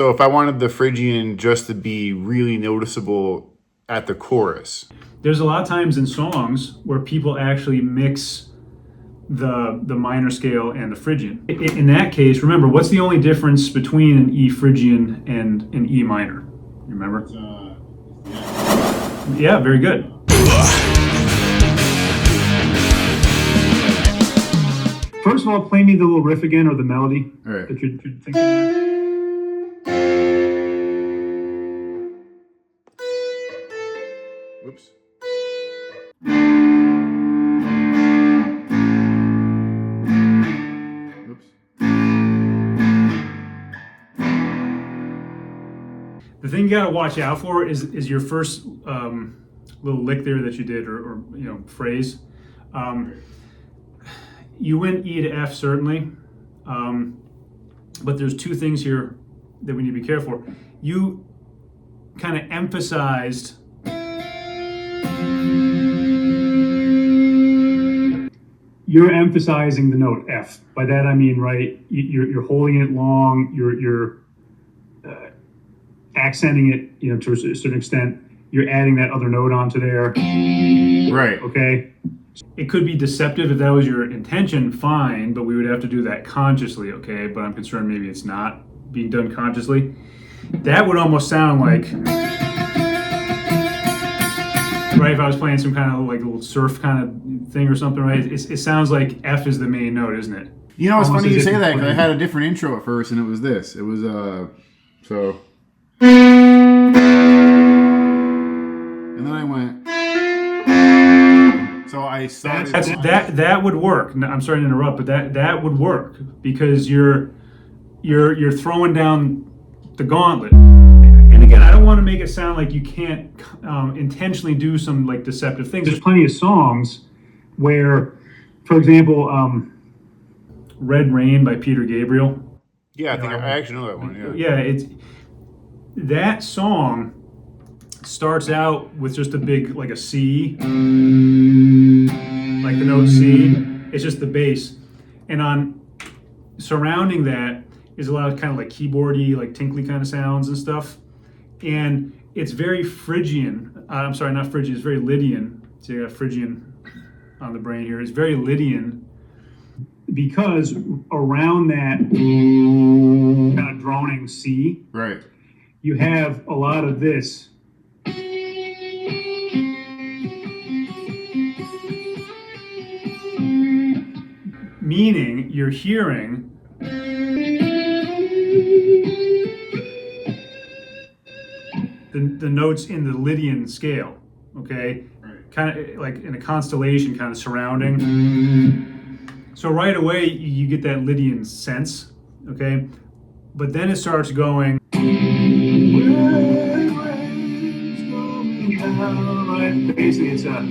So if I wanted the Phrygian just to be really noticeable at the chorus. There's a lot of times in songs where people actually mix the minor scale and the Phrygian. In that case, remember, what's the only difference between an E Phrygian and an E minor? You remember? Yeah, very good. First of all, play me the little riff again, or the melody that you're thinking of. Whoops. The thing you gotta watch out for is your first little lick there that you did, or phrase. You went E to F certainly, but there's two things here that we need to be careful for. You kind of emphasized you're emphasizing the note F. By that I mean, right, you're holding it long, you're accenting it, to a certain extent. You're adding that other note onto there. Right. Okay. It could be deceptive if that was your intention, fine, but we would have to do that consciously, okay? But I'm concerned maybe it's not being done consciously. That would almost sound like, right, if I was playing some kind of like a little surf kind of thing or something, right? It sounds like F is the main note, isn't it? You know, it's funny you say that, because I had a different intro at first, and it was this. It was, so... And then I went... So I started... That would work. No, I'm sorry to interrupt, but that would work, because you're throwing down the gauntlet. And again, I don't want to make it sound like you can't intentionally do some like deceptive things. There's plenty of songs where, for example, "Red Rain" by Peter Gabriel. Yeah, I actually know that one. Yeah. Yeah, that song starts out with just a big, like a C, like the note C. It's just the bass, and on surrounding that is a lot of kind of like keyboardy, like tinkly kind of sounds and stuff. And it's very Phrygian. I'm sorry, not Phrygian. It's very Lydian. So you got Phrygian on the brain here. It's very Lydian because around that kind of droning C, right, you have a lot of this. Meaning you're hearing the notes in the Lydian scale, okay? Right. Kind of like in a constellation kind of surrounding. So right away you get that Lydian sense, okay? But then it starts going. Basically it's a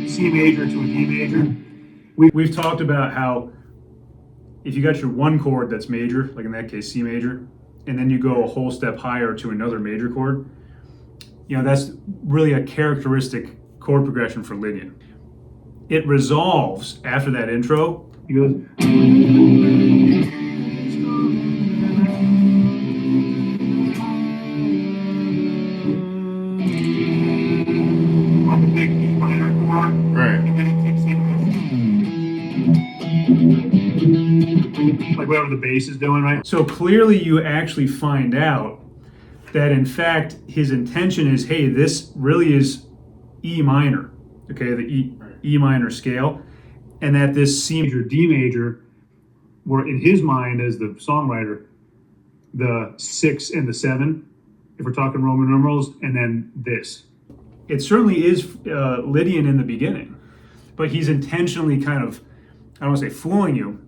C major to a D major. We've talked about how if you got your one chord that's major, like in that case C major, and then you go a whole step higher to another major chord, that's really a characteristic chord progression for Lydian. It resolves after that intro. He goes. Right. Like whatever the bass is doing, right? So clearly you actually find out that in fact his intention is, hey, this really is E minor, okay, the E minor scale, and that this C major, D major were in his mind as the songwriter, the 6 and the 7, if we're talking Roman numerals, and then this. It certainly is Lydian in the beginning, but he's intentionally kind of, I don't want to say fooling you,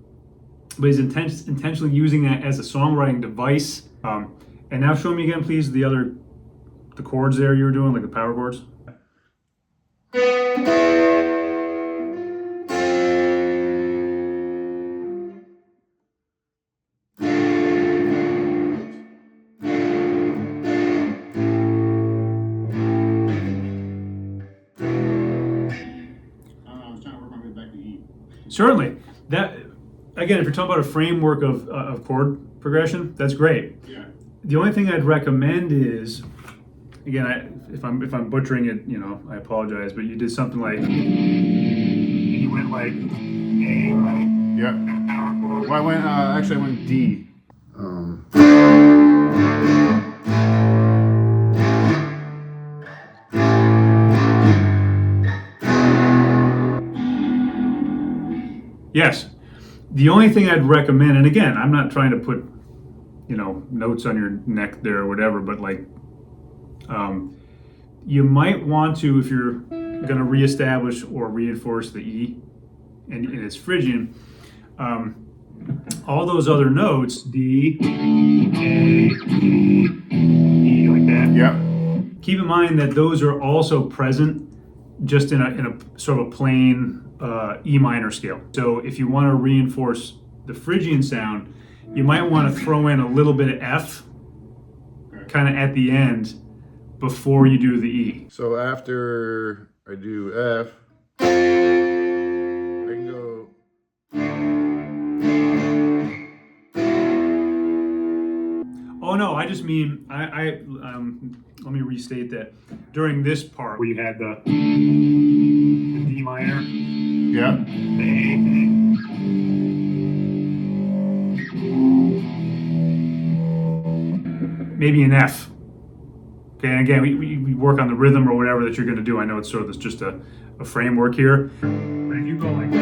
but he's intentionally using that as a songwriting device. And now show me again, please, the chords there you were doing, like the power chords. Certainly. That, again, if you're talking about a framework of chord progression, that's great. Yeah. The only thing I'd recommend is, again, if I'm butchering it, I apologize, but you did something like, you went like A, right? Yeah. Well, I went D. Yes. The only thing I'd recommend, and again, I'm not trying to put, notes on your neck there or whatever, but like, you might want to, if you're going to reestablish or reinforce the E, and it's Phrygian, all those other notes, D, A, E, E, like that. Yeah. Keep in mind that those are also present just in a sort of a plain E minor scale. So if you want to reinforce the Phrygian sound, you might want to throw in a little bit of F kind of at the end before you do the E. So after I do F, I can go. Oh no, I just mean let me restate that. During this part where you had the D minor, Yeah. the A, maybe an F. Okay, and again, we work on the rhythm or whatever that you're going to do. I know it's sort of just a framework here. But if you go like this.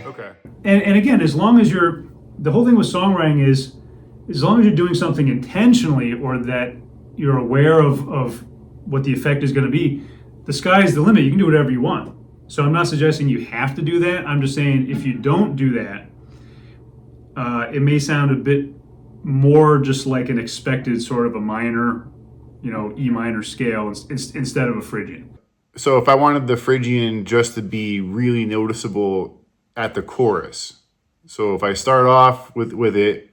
Okay. And again, as long as the whole thing with songwriting is, as long as you're doing something intentionally or that you're aware of what the effect is going to be, the sky's the limit. You can do whatever you want. So I'm not suggesting you have to do that. I'm just saying if you don't do that, it may sound a bit more just like an expected sort of a minor, E minor scale instead of a Phrygian. So if I wanted the Phrygian just to be really noticeable at the chorus, so if I start off with it,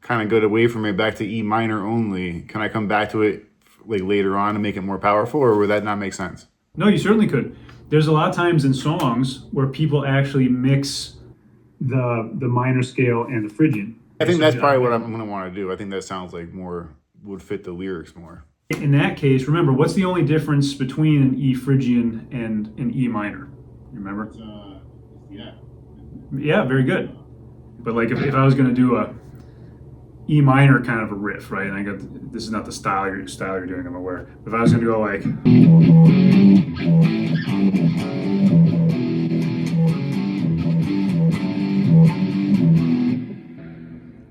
kind of go away from it back to E minor only, can I come back to it like later on to make it more powerful, or would that not make sense? No, you certainly could. There's a lot of times in songs where people actually mix the minor scale and the Phrygian. I think that's probably what I'm going to want to do. I think that sounds like would fit the lyrics more. In that case, remember, what's the only difference between an E Phrygian and an E minor? You remember? Yeah. Yeah, very good. But like if I was going to do a E minor kind of a riff, right? And this is not the style you're doing, I'm aware. If I was going to go like,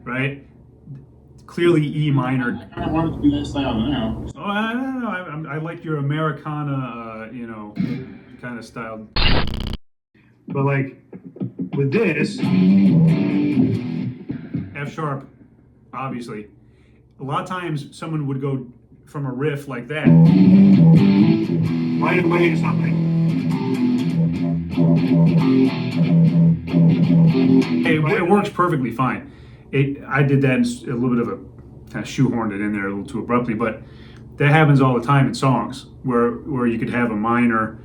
right? Clearly E minor. I wanted to do that style now. Oh, I don't know. I like your Americana, kind of style. But like with this, F sharp, obviously. A lot of times someone would go from a riff like that right away to something. It works perfectly fine. I did that a little bit of a kind of shoehorned it in there a little too abruptly, but that happens all the time in songs where you could have a minor,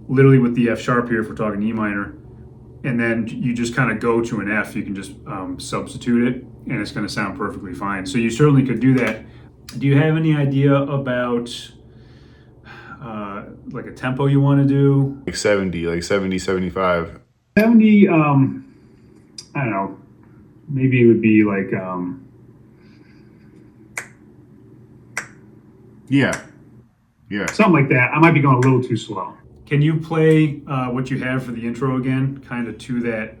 literally with the F sharp here if we're talking E minor, and then you just kind of go to an F. You can just substitute it, and it's going to sound perfectly fine. So you certainly could do that. Do you have any idea about like a tempo you want to do? Like 70, 75. 70, I don't know. Maybe it would be like, Yeah. something like that. I might be going a little too slow. Can you play what you have for the intro again, kind of to that?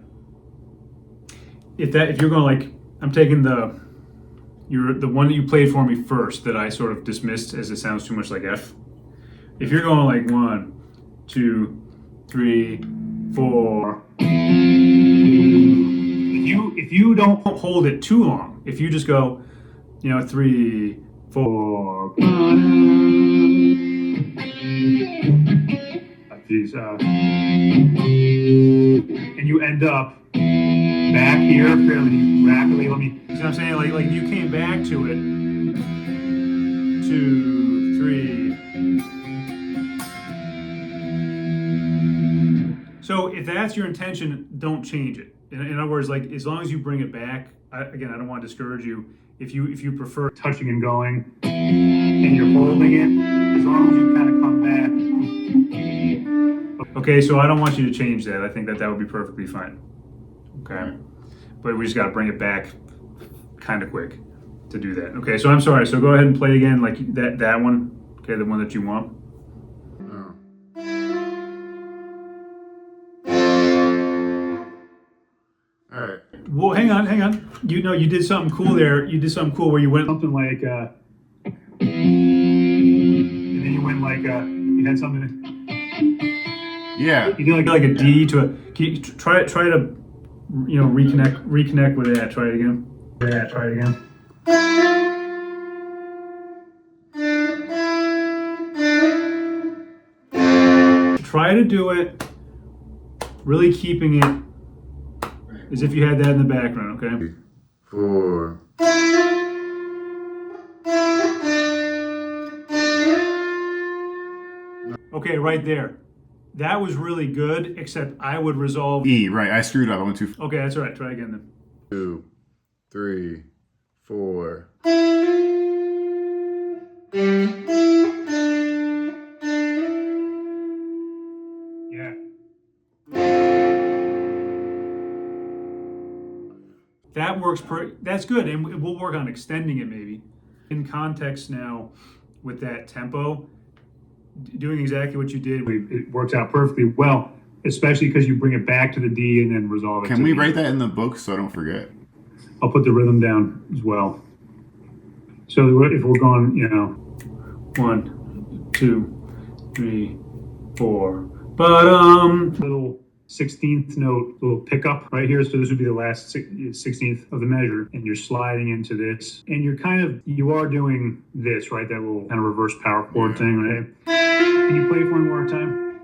If you're going like, I'm taking the one that you played for me first that I sort of dismissed as it sounds too much like F. If you're going like 1, 2, 3, 4. If you don't hold it too long, if you just go, 3, 4. These, and you end up back here fairly rapidly. You see what I'm saying? Like you came back to it. 2, 3. So So if that's your intention, don't change it. In other words, like as long as you bring it back, again, I don't want to discourage you. If you prefer touching and going, and you're holding it, as long as you kind of come back. Okay, so I don't want you to change that. I think that would be perfectly fine. Okay, but we just got to bring it back kind of quick to do that. Okay, so I'm sorry. So go ahead and play again, like that one. Okay, the one that you want. All right. Well, hang on. You know, you did something cool there. You did something cool where you went something like, and then you went like, you had something. Yeah. You did like a D to a. Can you try to, reconnect with that. Try it again. Yeah, try it again. Try to do it, really keeping it as if you had that in the background, okay? 4. Okay, right there. That was really good, except I would resolve E, right. I screwed up. I went too far. Okay, that's all right. Try again then. 2, 3, 4. Yeah. That works that's good, and we'll work on extending it maybe. In context now with that tempo, doing exactly what you did, it works out perfectly well, especially because you bring it back to the D and then resolve it. Can we write that in the book so I don't forget? I'll put the rhythm down as well. So if we're going, 1, 2, 3, 4. Little 16th note, little pickup right here. So this would be the last 16th of the measure, and you're sliding into this, and you are doing this, right? That little kind of reverse power chord thing, right? Can you play it for me one more time?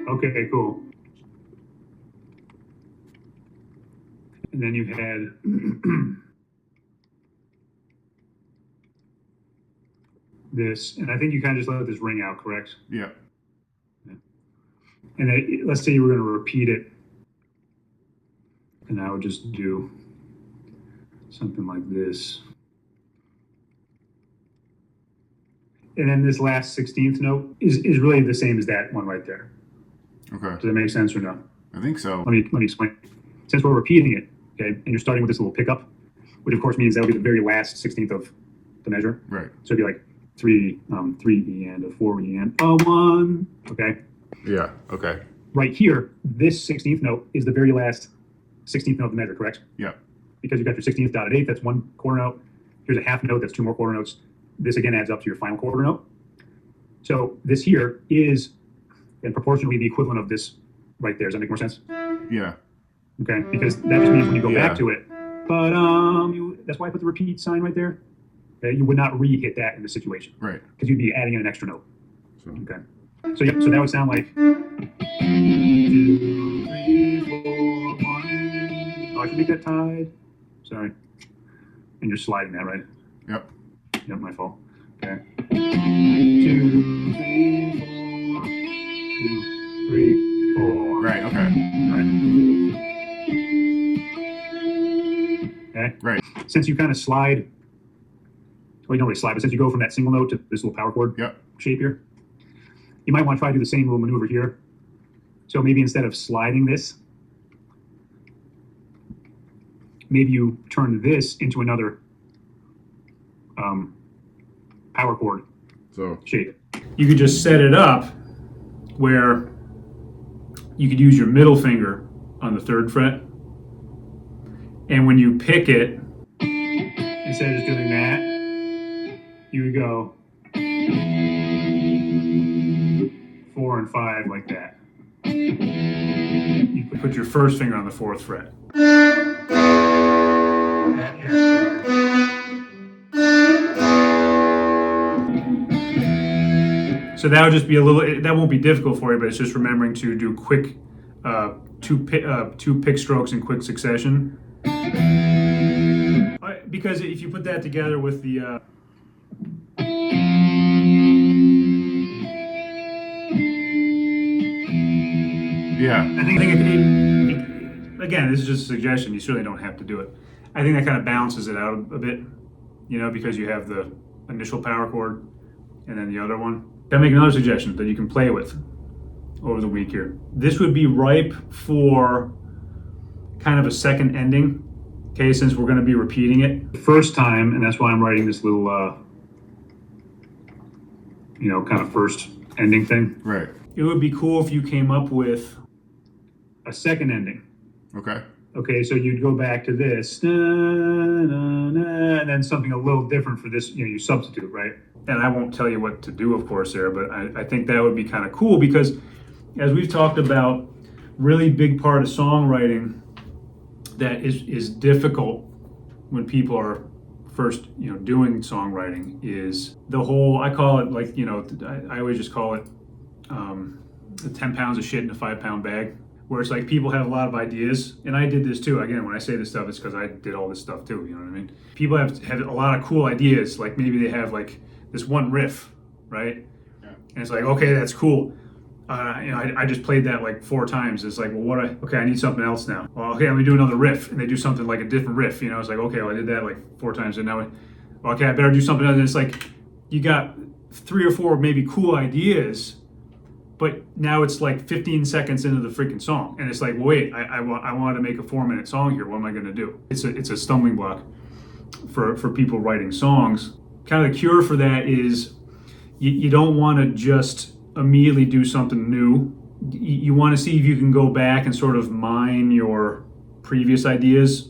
Okay, cool. And then you had this, and I think you kind of just let this ring out, correct? Yeah. And then, let's say you were going to repeat it, and I would just do something like this. And then this last 16th note is really the same as that one right there. Okay. Does that make sense or no? I think so. Let me explain. Since we're repeating it, okay, and you're starting with this little pickup, which of course means that would be the very last 16th of the measure. Right. So it'd be like 3 E and a 4 E and a 1. Okay. Yeah. Okay. Right here, this 16th note is the very last 16th note of the measure, correct? Yeah. Because you've got your 16th dotted eighth, that's one quarter note. Here's a half note, that's 2 more quarter notes. This again adds up to your final quarter note. So this here is, and proportionally, the equivalent of this right there. Does that make more sense? Yeah. Okay, because that just means when you go back to it, but that's why I put the repeat sign right there. Okay, you would not re-hit that in the situation. Right. Because you'd be adding in an extra note. So. Okay. So yeah, so that would sound like 2, 3, 4, 1. Oh, I should make that tied. Sorry. And you're sliding that, right? Yep. Yep, my fault. Okay. 2, 3, 4. 2, 3, 4. Right. Okay. Okay. Right. Since you kind of slide, well, you don't really slide, but since you go from that single note to this little power chord shape here, you might want to try to do the same little maneuver here. So maybe instead of sliding this, maybe you turn this into another power chord shape. You could just set it up where you could use your middle finger on the 3rd fret, and when you pick it, instead of just doing that, you would go 4 and 5 like that. You put your 1st finger on the 4th fret. So that would just be that won't be difficult for you, but it's just remembering to do quick, two pick strokes in quick succession. Because if you put that together with the Yeah. I think again, this is just a suggestion. You certainly don't have to do it. I think that kind of balances it out a bit, because you have the initial power chord and then the other one. Can I make another suggestion that you can play with over the week here? This would be ripe for kind of a second ending, okay, since we're going to be repeating it the first time, and that's why I'm writing this little, kind of first ending thing. Right. It would be cool if you came up with a second ending. Okay. Okay, so you'd go back to this, and then something a little different for this, you substitute, right? And I won't tell you what to do, of course, there, but I think that would be kind of cool because, as we've talked about, really big part of songwriting that is difficult when people are first, doing songwriting is the whole, I call it like, I always just call it the 10 pounds of shit in a 5-pound bag. Where it's like people have a lot of ideas, and I did this too. Again, when I say this stuff, it's because I did all this stuff too. You know what I mean? People have a lot of cool ideas. Like maybe they have like this one riff, right? Yeah. And it's like, okay, that's cool. I just played that like 4 times. It's like, well, I need something else now. Well, okay, I'm gonna do another riff, and they do something like a different riff. It's like, okay, well, I did that like 4 times, and now, okay, I better do something else. And it's like you got 3 or 4 maybe cool ideas. But now it's like 15 seconds into the freaking song. And it's like, well, wait, I wanted to make a 4-minute song here. What am I going to do? It's a stumbling block for people writing songs. Kind of the cure for that is you don't want to just immediately do something new. You want to see if you can go back and sort of mine your previous ideas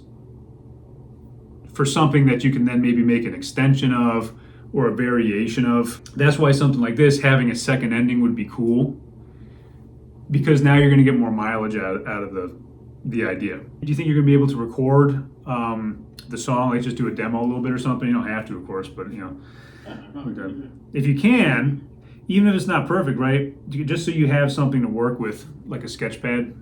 for something that you can then maybe make an extension of or a variation of. That's why something like this, having a second ending, would be cool, because now you're going to get more mileage out of the idea. Do you think you're going to be able to record the song, like just do a demo a little bit or something? You don't have to, of course, but if you can, even if it's not perfect, right? Just so you have something to work with, like a sketch pad.